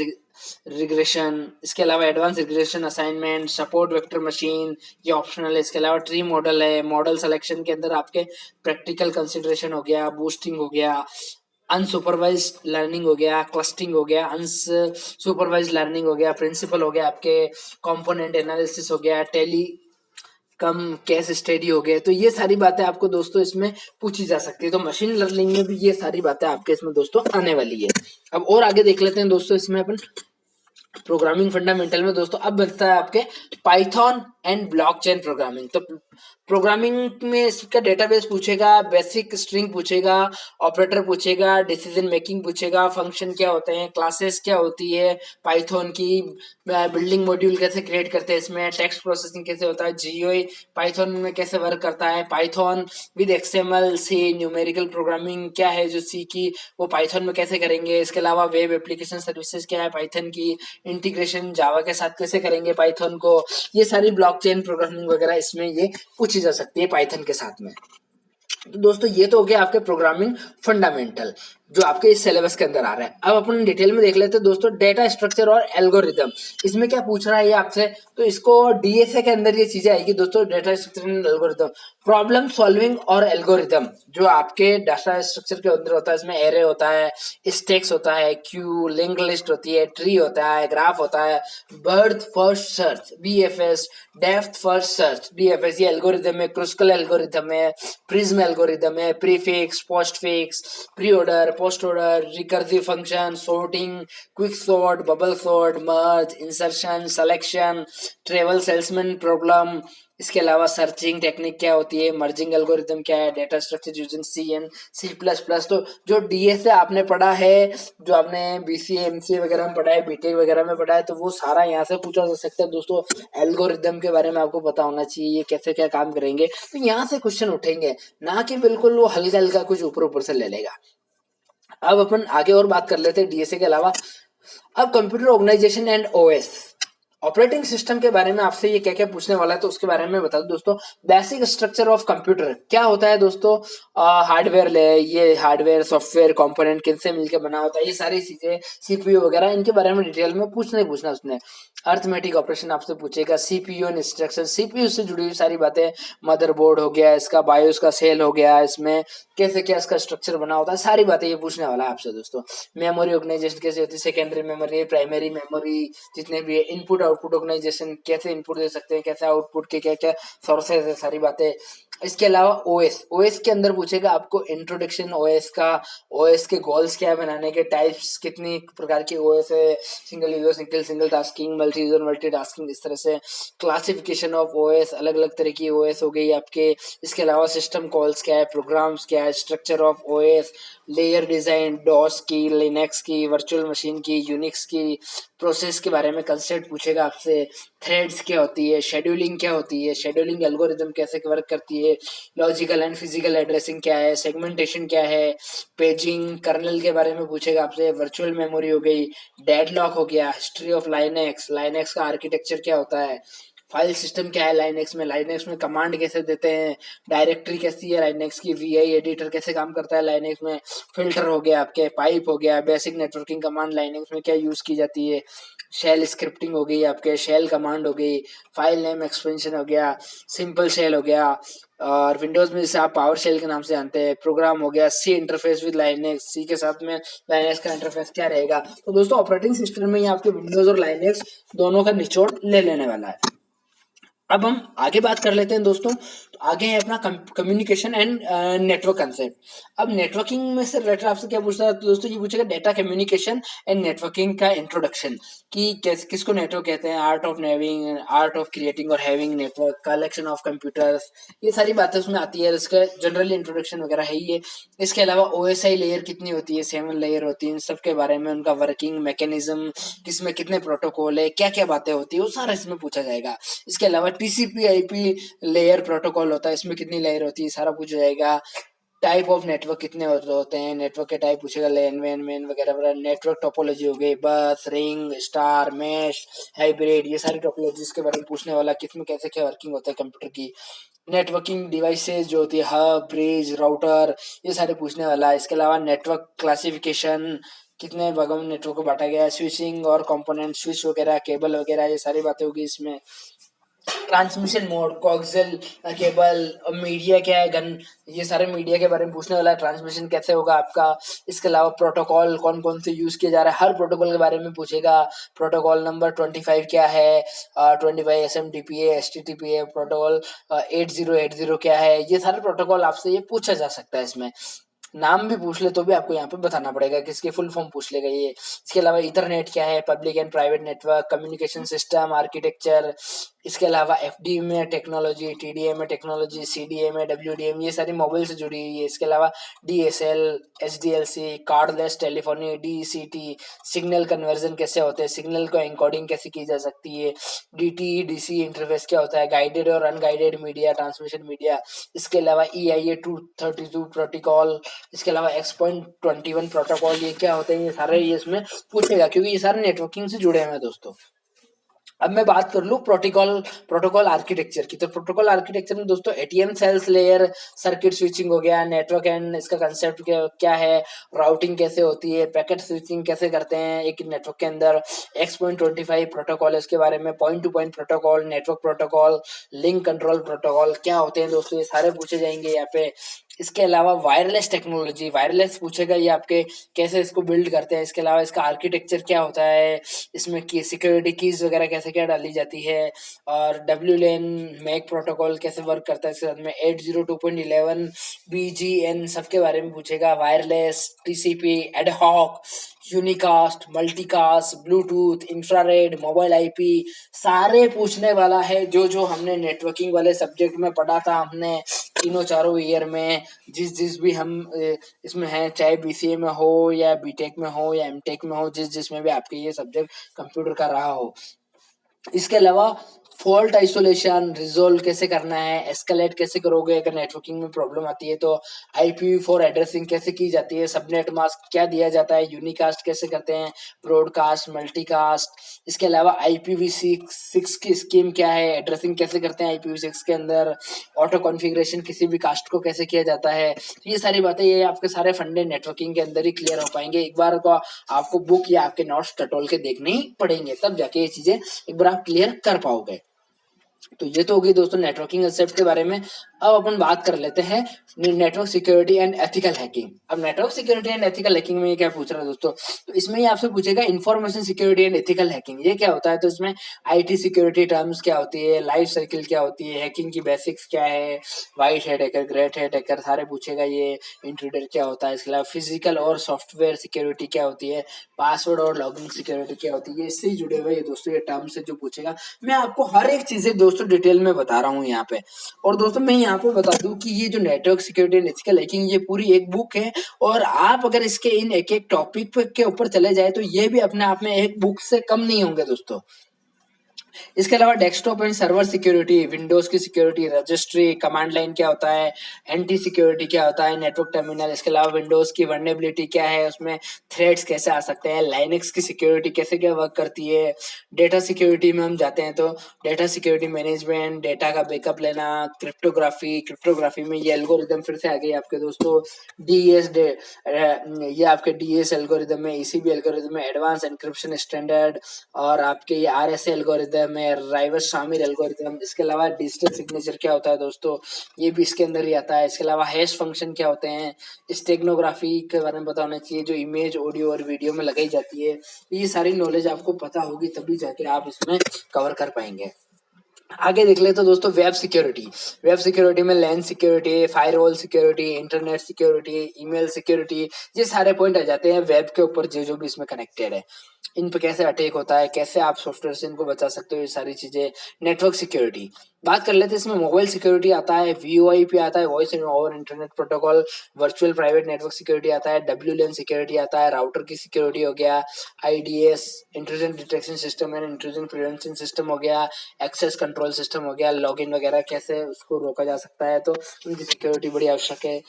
रिग्रेशन, इसके अलावा advance regression assignment, support vector machine, ये ऑप्शनल है। इसके अलावा ट्री मॉडल है, मॉडल सिलेक्शन के अंदर आपके प्रैक्टिकल कंसिडरेशन हो गया, बूस्टिंग हो गया, अनसुपरवाइज लर्निंग हो गया, क्लस्टिंग हो गया, अनसुपरवाइज लर्निंग हो गया, प्रिंसिपल हो गया, आपके कंपोनेंट एनालिसिस हो गया, टेली कम केस स्टडी हो गए। तो ये सारी बातें आपको दोस्तों इसमें पूछी जा सकती है। तो मशीन लर्निंग में भी ये सारी बातें आपके इसमें दोस्तों आने वाली है। अब और आगे देख लेते हैं दोस्तों इसमें अपन प्रोग्रामिंग फंडामेंटल में दोस्तों। अब बनता है आपके पाइथन एंड ब्लॉकचेन प्रोग्रामिंग। तो प्रोग्रामिंग में इसका डेटाबेस पूछेगा, बेसिक स्ट्रिंग पूछेगा, ऑपरेटर पूछेगा, डिसीजन मेकिंग पूछेगा, फंक्शन क्या होते हैं, क्लासेस क्या होती है पाइथन की, बिल्डिंग मॉड्यूल कैसे क्रिएट करते हैं, इसमें टेक्स्ट प्रोसेसिंग कैसे होता है, जीयूआई पाइथन में कैसे वर्क करता है, Python with XML, C, numerical programming क्या है जो सी की वो पाइथन में कैसे करेंगे। इसके अलावा वेब एप्लीकेशन सर्विसेज क्या है पाइथन की, इंटीग्रेशन जावा के साथ कैसे करेंगे पाइथन को। ये सारी ब्लॉकचेन प्रोग्रामिंग वगैरह इसमें ये पूछी जा सकती है पाइथन के साथ में। तो दोस्तों ये तो हो गया आपके प्रोग्रामिंग फंडामेंटल जो आपके इस सिलेबस के अंदर आ रहा है। अब अपन डिटेल में देख लेते हैं दोस्तों डेटा स्ट्रक्चर और एल्गोरिदम। इसमें क्या पूछ रहा है ये आपसे, तो इसको डीएसए के अंदर ये चीजें आएगी दोस्तों, data structure and algorithm, problem solving और एल्गोरिदम। जो आपके डाटा स्ट्रक्चर के अंदर होता है, इसमें एरे होता है, स्टैक्स होता है, क्यू, लिंक लिस्ट होती है, ट्री होता है, ग्राफ होता है, breadth first search BFS, depth first search DFS, ये एल्गोरिदम है, क्रुस्कल एल्गोरिदम है, प्रिज्म एल्गोरिदम है, prefix, postfix, pre order, post order, recursive function, sorting, quick sort, bubble sort, merge, insertion, selection, travel salesman problem. इसके अलावा searching technique क्या होती है, merging algorithm क्या है, data structure using C and C++। तो जो डीएसए आपने पढ़ा है, जो आपने BCA MCA वगैरह में पढ़ा है, बीटेक वगैरह में पढ़ा है, तो वो सारा यहाँ से पूछा जा सकता है दोस्तों। एल्गोरिदम के बारे में आपको पता होना चाहिए, ये कैसे क्या काम करेंगे, तो यहाँ से क्वेश्चन उठेंगे, ना कि बिल्कुल वो हल्का हल्का कुछ ऊपर ऊपर से ले लेगा। अब अपन आगे और बात कर लेते हैं डीएसए के अलावा। अब computer organisation and OS, operating system के बारे में आपसे ये क्या क्या पूछने वाला है तो उसके बारे में बता दूं दोस्तों। बेसिक स्ट्रक्चर ऑफ कंप्यूटर क्या होता है दोस्तों। हार्डवेयर ले, ये हार्डवेयर सॉफ्टवेयर कंपोनेंट किनसे मिलकर बना होता है, ये सारी चीजें सीपीयू वगैरह इनके बारे में डिटेल में पूछना उसने। अर्थमेटिक ऑपरेशन आपसे पूछेगा, सीपीयू एंड इंस्ट्रक्शन, सीपीयू से जुड़ी हुई सारी बातें, मदरबोर्ड हो गया, इसका बायोस का सेल हो गया, इसमें कैसे क्या इसका स्ट्रक्चर बना होता है, सारी बातें ये पूछने वाला है आपसे दोस्तों। मेमोरी ऑर्गेनाइजेशन कैसे होती है, सेकेंडरी मेमोरी, प्राइमरी मेमोरी, जितने भी इनपुट आउटपुट ऑर्गेनाइजेशन, कैसे इनपुट दे सकते हैं, कैसे आउटपुट के क्या क्या सोर्सेज है, सारी बातें। इसके अलावा ओएस, ओएस के अंदर पूछेगा आपको इंट्रोडक्शन ओएस का, ओएस के गोल्स क्या है बनाने के, टाइप्स कितनी प्रकार की ओएस है, single user single tasking, multi user multitasking, इस तरह से क्लासिफिकेशन ऑफ ओएस, अलग अलग तरह की ओएस हो गई आपके। इसके अलावा सिस्टम कॉल्स क्या है, प्रोग्राम्स क्या है, structure of OS, layer design, DOS की, लिनक्स की, वर्चुअल मशीन की, यूनिक्स की, प्रोसेस के बारे में कंसेप्ट पूछेगा आपसे, थ्रेड्स क्या होती है, शेड्यूलिंग क्या होती है, शेड्यूलिंग एल्गोरिदम कैसे वर्क करती है, लॉजिकल एंड फिजिकल एड्रेसिंग क्या है, सेगमेंटेशन क्या है, पेजिंग, कर्नल के बारे में पूछेगा आपसे, वर्चुअल मेमोरी हो गई, डेडलॉक हो गया, हिस्ट्री ऑफ लाइनेक्स, लाइनेक्स का आर्किटेक्चर क्या होता है, फाइल सिस्टम क्या है लाइनेक्स में, लाइनेक्स में कमांड कैसे देते हैं, डायरेक्टरी कैसी है लाइनेक्स की, वीआई एडिटर कैसे काम करता है लाइनेक्स में, फिल्टर हो गया आपके, पाइप हो गया, बेसिक नेटवर्किंग कमांड लाइनेक्स में क्या यूज की जाती है, शेल स्क्रिप्टिंग हो गई आपके, शेल कमांड हो गई, फाइल नेम एक्सपेंशन हो गया, सिंपल शेल हो गया, और विंडोज में जैसे आप पावर शेल के नाम से जानते हैं, प्रोग्राम हो गया, सी इंटरफेस विद लाइनेक्स, सी के साथ में लाइनेक्स का इंटरफेस क्या रहेगा। तो दोस्तों ऑपरेटिंग सिस्टम में ये आपके विंडोज और लाइनेक्स दोनों का निचोड़ ले लेने वाला है। अब हम आगे बात कर लेते हैं दोस्तों। तो आगे है अपना कम्युनिकेशन एंड नेटवर्क कंसेप्ट। अब नेटवर्किंग में से रिलेटेड आपसे क्या पूछता है तो दोस्तों ये पूछेगा डेटा कम्युनिकेशन एंड नेटवर्किंग का इंट्रोडक्शन, कि किसको नेटवर्क कहते हैं, आर्ट ऑफ नेविंग, आर्ट ऑफ क्रिएटिंग और having network, collection of computers, ये सारी बातें उसमें आती है। इसका जनरली इंट्रोडक्शन वगैरह है ये। इसके अलावा ओएसआई लेयर कितनी होती है, 7 लेयर होती है, इन सब के बारे में, उनका वर्किंग मैकेनिज्म, किसमें कितने प्रोटोकॉल है, क्या क्या बातें होती है, वो सारा इसमें पूछा जाएगा। इसके अलावा टीसीपी आईपी लेयर प्रोटोकॉल होता है, इसमें कितनी लेयर होती है, सारा पूछा जाएगा। टाइप ऑफ नेटवर्क कितने होते हैं, नेटवर्क के टाइप पूछेगा, लैन वैन मेन वगैरह वगैरह। नेटवर्क टोपोलॉजी हो गई, बस, रिंग, स्टार, मैश, हाइब्रिड, ये सारी टोपोलॉजीज के बारे में पूछने वाला, किसमें कैसे क्या वर्किंग होता है कंप्यूटर की। नेटवर्किंग डिवाइसेस जो होती है, हब, ब्रिज, राउटर, ये सारे पूछने वाला है। इसके अलावा नेटवर्क क्लासिफिकेशन, कितने भागों में नेटवर्क को बांटा गया है, स्विचिंग और कंपोनेंट, स्विच वगैरह, केबल वगैरह, ये सारी बातें होगी इसमें। ट्रांसमिशन मोड, कोक्सियल केबल, मीडिया क्या है, गन, ये सारे मीडिया के बारे में पूछने वाला है, ट्रांसमिशन कैसे होगा आपका। इसके अलावा प्रोटोकॉल कौन कौन से यूज किया जा रहा है, हर प्रोटोकॉल के बारे में पूछेगा। प्रोटोकॉल नंबर 25 क्या है, 25 SMTP है, HTTP है, प्रोटोकॉल 8080 क्या है, ये सारे प्रोटोकॉल आपसे ये पूछा जा सकता है इसमें। नाम भी पूछ ले तो भी आपको यहाँ पे बताना पड़ेगा, किसके फुल फॉर्म पूछ लेगा ये। इसके अलावा इथरनेट क्या है, public and private network, communication system architecture. इसके अलावा एफडी में टेक्नोलॉजी, टीडीए में टेक्नोलॉजी, सीडीए में डब्ल्यूडीएम, ये सारी मोबाइल से जुड़ी हुई है। इसके अलावा DSL, HDLC, cordless telephony, DCT, signal conversion कैसे होते हैं, सिग्नल को एन्कोडिंग कैसे की जा सकती है, डीटी डीसी इंटरफेस क्या होता है, गाइडेड और अनगाइडेड मीडिया, ट्रांसमिशन मीडिया। इसके अलावा EIA 232 प्रोटोकॉल, इसके अलावा X.21 प्रोटोकॉल, ये क्या होते हैं, ये सारे ये इसमें पूछेगा, क्योंकि ये सारे नेटवर्किंग से जुड़े हुए हैं दोस्तों। अब मैं बात कर लूं प्रोटोकॉल आर्किटेक्चर की। तो प्रोटोकॉल आर्किटेक्चर में दोस्तों ATM cells layer, circuit switching हो गया, नेटवर्क एंड इसका कंसेप्ट क्या है, राउटिंग कैसे होती है, पैकेट स्विचिंग कैसे करते हैं एक नेटवर्क के अंदर, X.25 प्रोटोकॉल है इसके बारे में, point two point protocol, network protocol, link control protocol क्या होते हैं दोस्तों, ये सारे पूछे जाएंगे यहाँ पे। इसके अलावा वायरलेस टेक्नोलॉजी, वायरलेस पूछेगा ये आपके, कैसे इसको बिल्ड करते हैं। इसके अलावा इसका आर्किटेक्चर क्या होता है, इसमें की सिक्योरिटी कीज वगैरह कैसे क्या डाली जाती है, और WLAN मैक प्रोटोकॉल कैसे वर्क करता है। इसके साथ में 802.11 BGN सबके बारे में पूछेगा। Wireless, TCP, ad hoc, unicast, multicast, Bluetooth, infrared, mobile IP, सारे पूछने वाला है। जो जो हमने नेटवर्किंग वाले सब्जेक्ट में पढ़ा था, हमने तीनों चारों ईयर में, जिस भी हम इसमें हैं, चाहे BCA में हो या BTech में हो या MTech में हो, जिसमें भी आपके ये सब्जेक्ट कंप्यूटर का रहा हो। इसके अलावा फॉल्ट आइसोलेशन रिजोल्व कैसे करना है, एस्केलेट कैसे करोगे अगर नेटवर्किंग में प्रॉब्लम आती है तो, IPv4 एड्रेसिंग कैसे की जाती है, सबनेट मास्क क्या दिया जाता है, यूनिकास्ट कैसे करते हैं, ब्रॉडकास्ट, मल्टीकास्ट, इसके अलावा IPv6 की स्कीम क्या है, एड्रेसिंग कैसे करते हैं IPv6 के अंदर, ऑटो कॉन्फ़िगरेशन किसी भी कास्ट को कैसे किया जाता है। तो ये सारी बातें ये आपके सारे फंडे नेटवर्किंग के अंदर ही क्लियर हो पाएंगे। एक बार को आपको बुक या आपके नोट्स टटोल के देखने ही पड़ेंगे, तब जाके ये चीजें एक बार आप क्लियर कर पाओगे। तो ये तो होगी दोस्तों नेटवर्किंग कंसेप्ट के बारे में। अब अपन बात कर लेते हैं network security and ethical hacking. अब network security and ethical hacking में ये क्या पूछ रहा है दोस्तों, तो इसमें ही आपसे पूछेगा information security and ethical hacking ये क्या होता है। तो इसमें IT सिक्योरिटी टर्म्स क्या होती है, लाइफ साइकिल क्या होती है, हैकिंग की बेसिक्स क्या है, white hat hacker, great hat hacker सारे पूछेगा ये, इंट्रूडर क्या होता है, इसके अलावा फिजिकल और सॉफ्टवेयर सिक्योरिटी क्या होती है, पासवर्ड और लॉगिन सिक्योरिटी क्या होती है, ये इससे ही जुड़े हुए ये दोस्तों ये टर्म्स है जो पूछेगा। मैं आपको हर एक चीजें दोस्तों डिटेल में बता रहा हूँ यहाँ पे। और दोस्तों मैं यहाँ पे बता दूं कि ये जो network security and ethical hacking ये पूरी एक बुक है, और आप अगर इसके इन एक एक टॉपिक के ऊपर चले जाए तो ये भी अपने आप में एक बुक से कम नहीं होंगे दोस्तों। इसके अलावा desktop and server security, Windows की सिक्योरिटी, रजिस्ट्री, कमांड लाइन क्या होता है, एंटी सिक्योरिटी क्या होता है, नेटवर्क टर्मिनल, इसके अलावा विंडोज की वर्नेबिलिटी क्या है, उसमें थ्रेड्स कैसे आ सकते हैं, लाइनक्स की सिक्योरिटी कैसे क्या वर्क करती है, डेटा सिक्योरिटी में हम जाते हैं तो डेटा सिक्योरिटी मैनेजमेंट, डेटा का बैकअप लेना, क्रिप्टोग्राफी, क्रिप्टोग्राफी में ये एल्गोरिदम फिर से आ गई आपके दोस्तों, डीएस ये आपके डीएस एल्गोरिदम है, ECB एल्गोरिदम है, एडवांस एनक्रिप्शन स्टैंडर्ड, और आपके ये RSA एल्गोरिदम है, राइवस शामिल एल्गोरिदम। इसके अलावा डिजिटल सिग्नेचर क्या होता है दोस्तों, ये भी इसके अंदर ही आता है। इसके अलावा हैश फंक्शन क्या होते हैं, स्टेगनोग्राफी के बारे में पता होना चाहिए जो इमेज, ऑडियो और वीडियो में लगाई जाती है। ये सारी नॉलेज आपको पता होगी तभी जाके आप इसमें कवर कर पाएंगे। आगे देख ले तो दोस्तों वेब सिक्योरिटी। वेब सिक्योरिटी में LAN security, firewall security, internet security, email security, ये सारे पॉइंट आ जाते हैं वेब के ऊपर जो जो भी इसमें कनेक्टेड है। इन पे कैसे अटैक होता है, कैसे आप सॉफ्टवेयर से इनको बचा सकते हो, ये सारी चीजें। नेटवर्क सिक्योरिटी बात कर लेते हैं, इसमें मोबाइल सिक्योरिटी आता है, VoIP आता है, voice over internet protocol, virtual private network security आता है, WLAN सिक्योरिटी आता है, राउटर की सिक्योरिटी हो गया, IDS intrusion detection system and intrusion prevention system हो गया, एक्सेस कंट्रोल सिस्टम हो गया, लॉगिन वगैरह कैसे उसको रोका जा सकता है, तो उनकी सिक्योरिटी बड़ी आवश्यक है।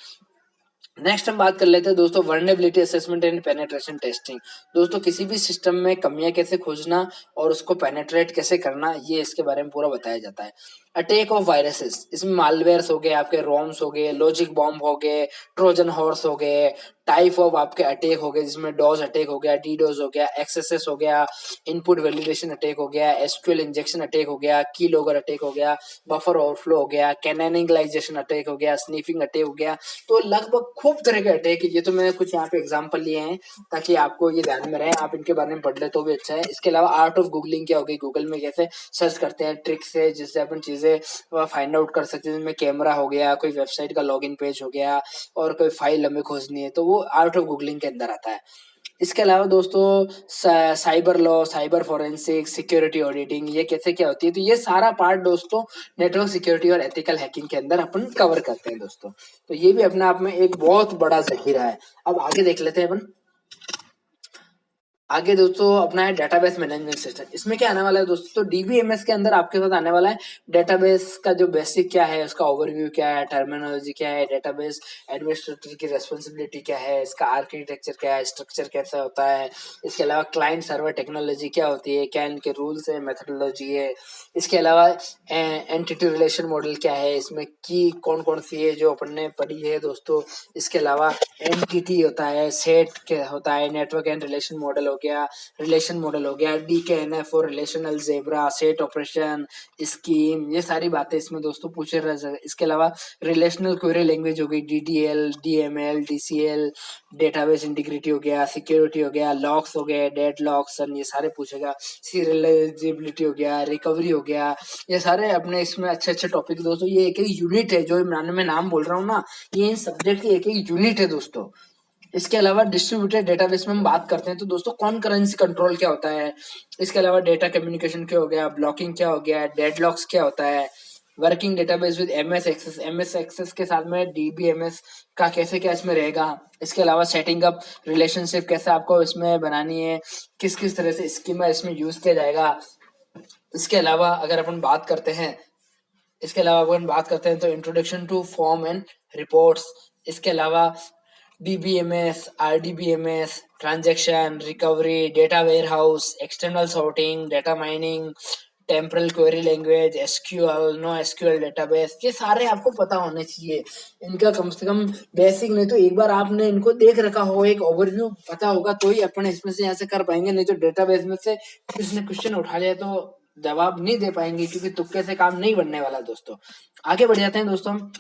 नेक्स्ट हम बात कर लेते हैं दोस्तों vulnerability assessment and penetration testing. दोस्तों किसी भी सिस्टम में कमियां कैसे खोजना और उसको पेनेट्रेट कैसे करना, ये इसके बारे में पूरा बताया जाता है। अटैक ऑफ वायरसेस, इसमें मालवेयर्स हो गए, आपके रोम्स हो गए, लॉजिक बॉम्ब हो गए, ट्रोजन हॉर्स हो गए, टाइप ऑफ आपके अटैक हो गए जिसमें डॉज अटैक हो गया, डीडोज हो गया, एक्सएसएस हो गया, इनपुट वैलिडेशन अटैक हो गया, एसक्यूएल इंजेक्शन अटैक हो गया, की लॉगर अटैक हो गया, बफर ओवरफ्लो हो गया, कैननिंगलाइजेशन अटैक हो गया, स्नीफिंग अटैक हो गया। तो लगभग खूब तरह के अटैक है। ये तो मैंने कुछ यहाँ पे एग्जांपल लिए हैं ताकि आपको ये ध्यान में रहे, आप इनके बारे में पढ़ ले तो भी अच्छा है। इसके अलावा आर्ट ऑफ गूगलिंग क्या हो गई, गूगल में कैसे सर्च करते हैं, ट्रिक्स है जिससे अपन चीजें फाइंड आउट कर सकते हैं, जिसमें कैमरा हो गया, कोई वेबसाइट का लॉगिन पेज हो गया, और कोई फाइल हमें खोजनी है तो वो आर्ट ऑफ गूगलिंग के अंदर आता है। इसके अलावा दोस्तों cyber law, cyber forensic, security auditing, ये कैसे क्या होती है, तो ये सारा पार्ट दोस्तों नेटवर्क सिक्योरिटी और एथिकल हैकिंग के अंदर अपन कवर करते हैं दोस्तों। तो ये भी अपने आप में एक बहुत बड़ा जखीरा है। अब आगे देख लेते हैं अपन। आगे दोस्तों अपना है डेटाबेस मैनेजमेंट सिस्टम। इसमें क्या आने वाला है दोस्तों, तो DBMS के अंदर आपके साथ आने वाला है डेटाबेस का जो बेसिक क्या है, उसका ओवरव्यू क्या है, टर्मिनोलॉजी क्या है, डेटाबेस एडमिनिस्ट्रेटर की रेस्पॉन्सिबिलिटी क्या है, इसका आर्किटेक्चर क्या है, स्ट्रक्चर कैसा होता है, इसके अलावा क्लाइंट सर्वर टेक्नोलॉजी क्या होती है, क्या इनके रूल्स है, मेथोडोलॉजी है, इसके अलावा एंटिटी रिलेशन मॉडल क्या है, इसमें की कौन कौन सी है जो अपन ने पढ़ी है दोस्तों। इसके अलावा एंटिटी होता है, सेट क्या होता है, नेटवर्क एंड रिलेशन मॉडल हो गया, रिलेशन मॉडल हो गया, DKNF और relational zebra, set operation scheme, ये सारी बातें इसमें दोस्तों पूछे रह सकते। इसके अलावा रिलेशनल क्वेरी लैंग्वेज हो गई, DDL, DML, DCL, database integrity हो गया, सिक्योरिटी हो गया, लॉक्स हो गए, डेड लॉक्स, ये सारे पूछेगा, सीरियलाइजेबिलिटी हो गया, रिकवरी हो गया, ये सारे अपने इसमें अच्छे अच्छे टॉपिक दोस्तों। ये एक एक यूनिट है जो मैं नाम बोल रहा हूँ ना, ये सब्जेक्ट की एक एक यूनिट है दोस्तों। इसके अलावा डिस्ट्रीब्यूटेड डेटाबेस में हम बात करते हैं तो दोस्तों कॉन्करेंसी कंट्रोल क्या होता है, इसके अलावा डेटा कम्युनिकेशन क्या हो गया, ब्लॉकिंग क्या हो गया, डेडलॉक्स क्या होता है, working database with MS Access के साथ में DBMS का कैसे क्या इसमें रहेगा। इसके अलावा सेटिंग अप रिलेशनशिप कैसे आपको इसमें बनानी है, किस किस तरह से स्कीमा इसमें यूज किया जाएगा, इसके अलावा अगर अपन बात करते हैं तो introduction to form and reports, इसके अलावा DBMS, RDBMS, transaction recovery, data warehouse, external sorting, data mining, temporal query language, SQL, no SQL database, ये सारे आपको पता होने चाहिए। इनका कम से कम बेसिक नहीं तो एक बार आपने इनको देख रखा हो, एक ओवरव्यू पता होगा तो ही अपन इसमें से यहाँ से कर पाएंगे, नहीं तो डेटाबेस में से किसी ने क्वेश्चन उठा लिया तो जवाब नहीं दे पाएंगे, क्योंकि तुक्के से काम नहीं बनने वाला दोस्तों। आगे बढ़ जाते हैं दोस्तों हम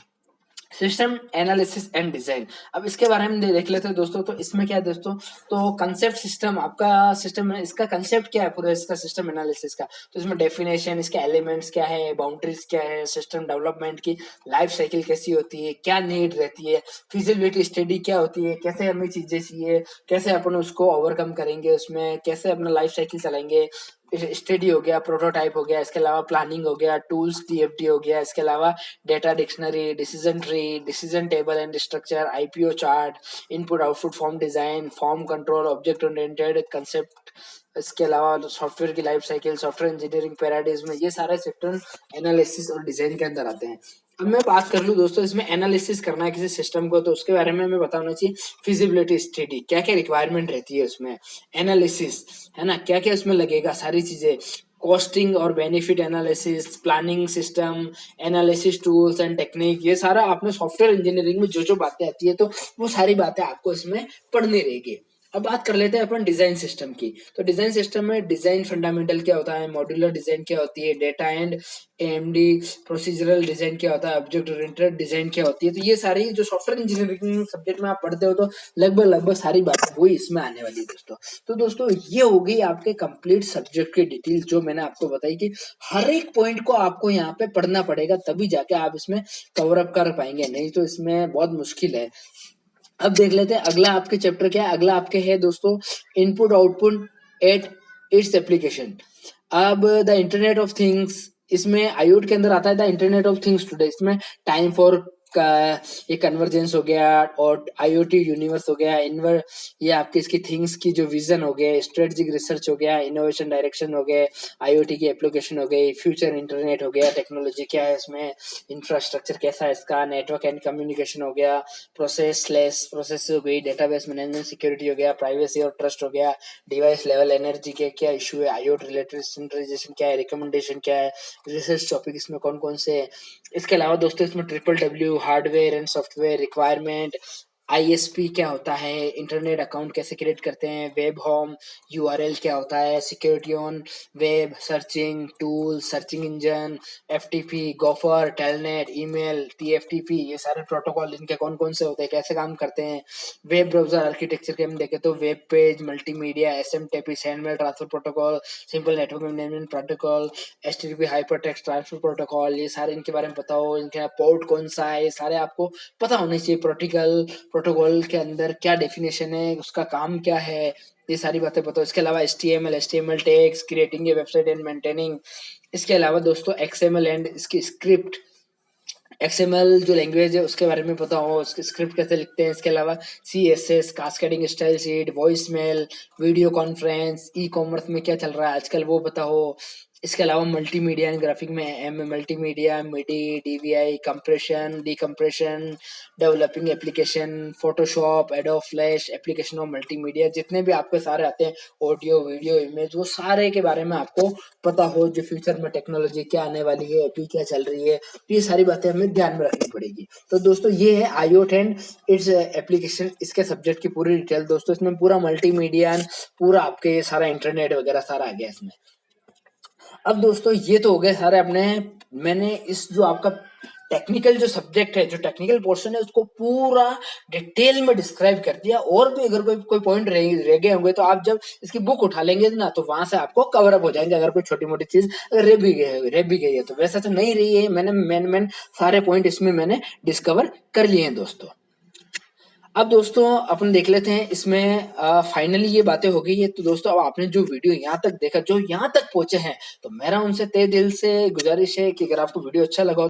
सिस्टम एनालिसिस एंड डिजाइन। अब इसके बारे में देख लेते हैं दोस्तों। तो इसमें क्या है दोस्तों, तो कंसेप्ट सिस्टम आपका सिस्टम है, इसका कंसेप्ट क्या है पूरा इसका सिस्टम एनालिसिस का, तो इसमें डेफिनेशन, इसके एलिमेंट्स क्या है, बाउंड्रीज क्या है, सिस्टम डेवलपमेंट की लाइफ साइकिल कैसी होती है, क्या नीड रहती है, फिजिबिलिटी स्टडी क्या होती है, कैसे हमें चीजें चाहिए, कैसे अपन उसको ओवरकम करेंगे, उसमें कैसे अपना लाइफ साइकिल चलाएंगे, स्टडी हो गया, प्रोटोटाइप हो गया, इसके अलावा प्लानिंग हो गया, टूल्स TFT हो गया, इसके अलावा data dictionary, decision tree, decision table and structure, IPO chart, input output form design, form control, object oriented concept, इसके अलावा सॉफ्टवेयर की life cycle, software engineering paradise में ये सारे सेक्टर एनालिसिस और डिजाइन के अंदर आते हैं। अब मैं बात कर लूँ दोस्तों, इसमें एनालिसिस करना है किसी सिस्टम को, तो उसके बारे में हमें पता होना चाहिए फिजिबिलिटी स्टडी, क्या क्या रिक्वायरमेंट रहती है उसमें, एनालिसिस है ना, क्या क्या उसमें लगेगा, सारी चीजें, कॉस्टिंग और benefit analysis, planning system, analysis tools and technique, ये सारा आपने सॉफ्टवेयर इंजीनियरिंग में जो जो बातें आती है तो वो सारी बातें आपको इसमें पढ़नी रहेगी। अब बात कर लेते हैं अपन डिजाइन सिस्टम की। तो डिजाइन सिस्टम में डिजाइन फंडामेंटल क्या होता है, मॉड्यूलर डिजाइन क्या होती है, data and AMD procedural design क्या होता है, ऑब्जेक्ट ओरिएंटेड डिजाइन क्या होती है, तो ये सारी जो सॉफ्टवेयर इंजीनियरिंग सब्जेक्ट में आप पढ़ते हो तो लगभग सारी बातें वही इसमें आने वाली है दोस्तों। तो दोस्तों ये हो गई आपके कंप्लीट सब्जेक्ट की डिटेल, जो मैंने आपको बताई कि हर एक पॉइंट को आपको यहाँ पे पढ़ना पड़ेगा, तभी जाके आप इसमें कवर अप कर पाएंगे, नहीं तो इसमें बहुत मुश्किल है। अब देख लेते हैं अगला आपके चैप्टर क्या है। अगला आपके है दोस्तों input output at its application. अब द इंटरनेट ऑफ थिंग्स, इसमें IoT के अंदर आता है the internet of things today. इसमें टाइम फॉर का ये कन्वर्जेंस हो गया, और IoT यूनिवर्स हो गया, इनवर ये आपके इसकी थिंग्स की जो विजन हो गया, स्ट्रेटेजिक रिसर्च हो गया, इनोवेशन डायरेक्शन हो गए, IoT की एप्लीकेशन हो गई, फ्यूचर इंटरनेट हो गया, टेक्नोलॉजी क्या है इसमें, इंफ्रास्ट्रक्चर कैसा है इसका, नेटवर्क एंड कम्युनिकेशन हो गया, प्रोसेस हो गई, डेटाबेस मैनेजमेंट सिक्योरिटी हो गया, प्राइवेसी और ट्रस्ट हो गया, डिवाइस लेवल एनर्जी के क्या इशू है, IoT रिलेटेड सेंट्रलाइजेशन क्या है, रिकमेंडेशन क्या है, रिसर्च टॉपिक इसमें कौन कौन से है। इसके अलावा दोस्तों इसमें WWW hardware and software requirement, ISP क्या होता है, इंटरनेट अकाउंट कैसे क्रिएट करते हैं, वेब होम URL क्या होता है, security on web, searching tool, searching engine, FTP, Gopher, Telnet, email, TFTP, ये सारे प्रोटोकॉल इनके कौन कौन से होते हैं, कैसे काम करते हैं। वेब ब्राउजर आर्किटेक्चर के हम देखें तो web page, multimedia, SMTP, send mail transfer protocol, simple network management protocol, HTTP hypertext transfer protocol, ये सारे इनके बारे में पता हो, इनके पोर्ट कौन सा है, ये सारे आपको पता होने चाहिए। प्रोटोकॉल के अंदर क्या डेफिनेशन है, उसका काम क्या है, ये सारी बातें पता हो। इसके अलावा HTML tags, creating a website and maintaining. इसके अलावा दोस्तों XML एंड इसकी स्क्रिप्ट, XML जो लैंग्वेज है उसके बारे में पता हो, उसके स्क्रिप्ट कैसे लिखते हैं। इसके अलावा CSS, cascading style sheet, voice mail, video conference, ecommerce में क्या चल रहा है आजकल वो पता हो। इसके अलावा मल्टीमीडिया एंड ग्राफिक में multimedia, MIDI, DVI, compression, decompression, developing application, Photoshop, adobe flash, application of multimedia, जितने भी आपके सारे आते हैं ऑडियो वीडियो इमेज, वो सारे के बारे में आपको पता हो, जो फ्यूचर में टेक्नोलॉजी क्या आने वाली है, अभी क्या चल रही है, तो ये सारी बातें हमें ध्यान में रखनी पड़ेगी। तो दोस्तों ये है IoT एंड इट्स एप्लीकेशन, इसके सब्जेक्ट की पूरी डिटेल दोस्तों। इसमें पूरा मल्टीमीडिया, पूरा आपके ये सारा इंटरनेट वगैरह सारा आ गया इसमें। अब दोस्तों ये तो हो गए सारे अपने, मैंने इस जो आपका टेक्निकल जो सब्जेक्ट है, जो टेक्निकल पोर्शन है, उसको पूरा डिटेल में डिस्क्राइब कर दिया। और भी अगर कोई पॉइंट रह गए होंगे तो आप जब इसकी बुक उठा लेंगे ना, तो वहां से आपको कवर अप हो जाएंगे। अगर कोई छोटी मोटी चीज अगर रह भी गई है तो वैसा तो नहीं रही है, मैंने मेन सारे पॉइंट इसमें मैंने डिस्कवर कर लिए हैं दोस्तों। अब दोस्तों अपन देख लेते हैं इसमें फाइनली ये बातें हो गई है। तो दोस्तों अब आपने जो वीडियो यहाँ तक देखा, जो यहाँ तक पहुंचे हैं, तो मेरा उनसे तहे दिल से गुजारिश है कि अगर आपको वीडियो अच्छा लगा